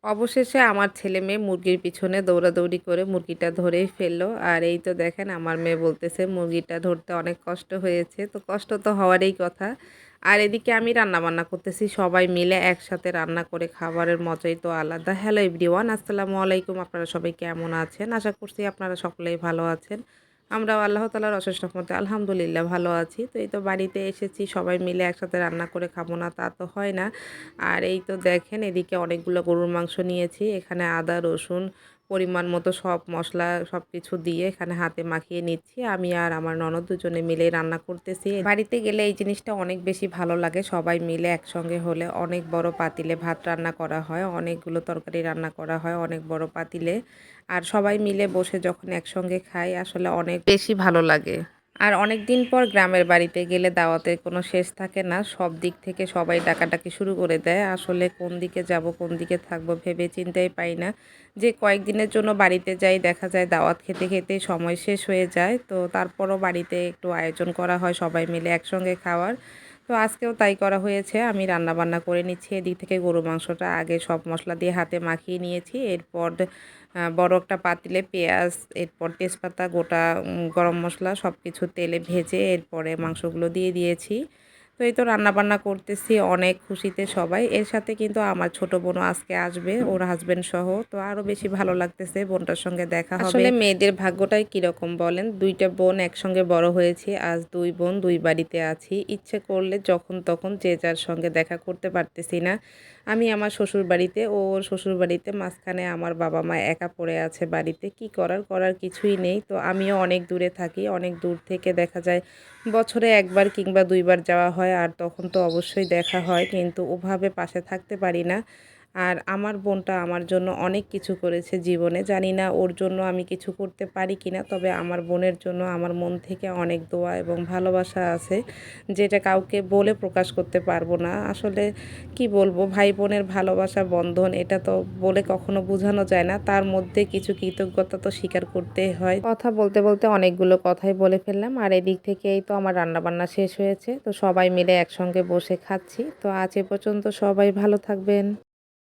অবশেষে আমার ছেলে-মেয়ে মুরগির পিছনে দৌড়াদৌড়ি করে মুরগিটা ধরেই ফেললো। আর এই তো দেখেন আমার মেয়ে বলতেছে মুরগিটা ধরতে অনেক কষ্ট হয়েছে। তো কষ্ট তো হওয়ারই কথা। আর এদিকে আমি রান্নাবান্না করতেছি। সবাই মিলে একসাথে রান্না করে খাবারের মজাই তো আলাদা। হ্যালো এভরিওয়ান, আসসালামু আলাইকুম। আপনারা সবাই কেমন আছেন? আশা করছি আপনারা সকলেই ভালো আছেন। আমরাও আল্লাহ তাআলার অশেষ রহমতে আলহামদুলিল্লাহ ভালো আছি। তো এই তো বাড়িতে এসেছি, সবাই মিলে একসাথে রান্না করে খাবো না তা তো হয় না। আর এই তো দেখেন এদিকে অনেকগুলো গরুর মাংস নিয়েছি। এখানে আদা, রসুন পরিমাণ মতো সব মসলা সবকিছু দিয়ে এখানে হাতে মাখিয়ে নিচ্ছি। আমি আর আমার ননদ দুজনে মিলেই রান্না করতেছি। বাড়িতে গেলে এই জিনিসটা অনেক বেশি ভালো লাগে। সবাই মিলে একসঙ্গে হলে অনেক বড় পাতিলে ভাত রান্না করা হয়, অনেকগুলো তরকারি রান্না করা হয় অনেক বড় পাতিলে। আর সবাই মিলে বসে যখন একসঙ্গে খাই আসলে অনেক বেশি ভালো লাগে। আর অনেকদিন পর গ্রামের বাড়িতে গেলে দাওয়াতের কোনো শেষ থাকে না। সব দিক থেকে সবাই ডাকাডাকি শুরু করে দেয়। আসলে কোন দিকে যাব, কোন দিকে থাকবো ভেবে চিন্তাই পাই না। যে কয়েকদিনের জন্য বাড়িতে যাই, দেখা যায় দাওয়াত খেতে খেতে সময় শেষ হয়ে যায়। তো তারপরও বাড়িতে একটু আয়োজন করা হয় সবাই মিলে একসঙ্গে খাওয়ার। তো আজকেও তাই করা হয়েছে। আমি রান্নাবান্না করে নিচ্ছি। এদিক থেকে গরুর মাংসটা আগে সব মসলা দিয়ে হাতে মাখিয়ে নিয়েছি। এরপর বড় একটা পাতিলে পেঁয়াজ, এরপর তেজপাতা, গোটা গরম মসলা সবকিছু তেলে ভেজে এরপরে মাংসগুলো দিয়ে দিয়েছি। তো এই তো রান্নাবান্না করতেছি অনেক খুশিতে সবাই। এর সাথে কিন্তু আমার ছোট বোনও আজকে আসবে, ওর হাসব্যান্ড সহ। তো আরও বেশি ভালো লাগতেছে, বোনটার সঙ্গে দেখা হবে। আসলে মেয়েদের ভাগ্যটাই কিরকম বলেন, ২টা বোন একসঙ্গে বড় হয়েছি, আজ ২ বোন ২ বাড়িতে আছি। ইচ্ছে করলে যখন তখন যে যার সঙ্গে দেখা করতে পারতেছি না। আমি আমার শ্বশুরবাড়িতে, ও ওর শ্বশুরবাড়িতে, মাঝখানে আমার বাবা-মা একা পড়ে আছে বাড়িতে। কি করার, করার কিছুই নেই। তো আমিও অনেক দূরে থাকি। অনেক দূর থেকে দেখা যায় বছরে ১ বার কিংবা ২ বার যাওয়া হয়। আর তখন তো অবশ্যই দেখা হয়, কিন্তু ওভাবে পাশে থাকতে পারি না। আর আমার বোনটা আমার জন্য অনেক কিছু করেছে জীবনে। জানি না ওর জন্য আমি কিছু করতে পারি কিনা। তবে আমার বোনের জন্য আমার মন থেকে অনেক দোয়া এবং ভালোবাসা আছে, যেটা কাউকে বলে প্রকাশ করতে পারবো না। আসলে কি বলবো, ভাই বোনের ভালোবাসা বন্ধন এটা তো বলে কখনো বোঝানো যায় না। তার মধ্যে কিছু কৃতজ্ঞতা তো স্বীকার করতেই হয়। কথা বলতে বলতে অনেকগুলো কথাই বলে ফেললাম। আর এদিক থেকে এই তো আমার রান্নাবান্না শেষ হয়েছে। তো সবাই মিলে একসঙ্গে বসে খাচ্ছি। তো আজ এ পর্যন্ত, সবাই ভালো থাকবেন।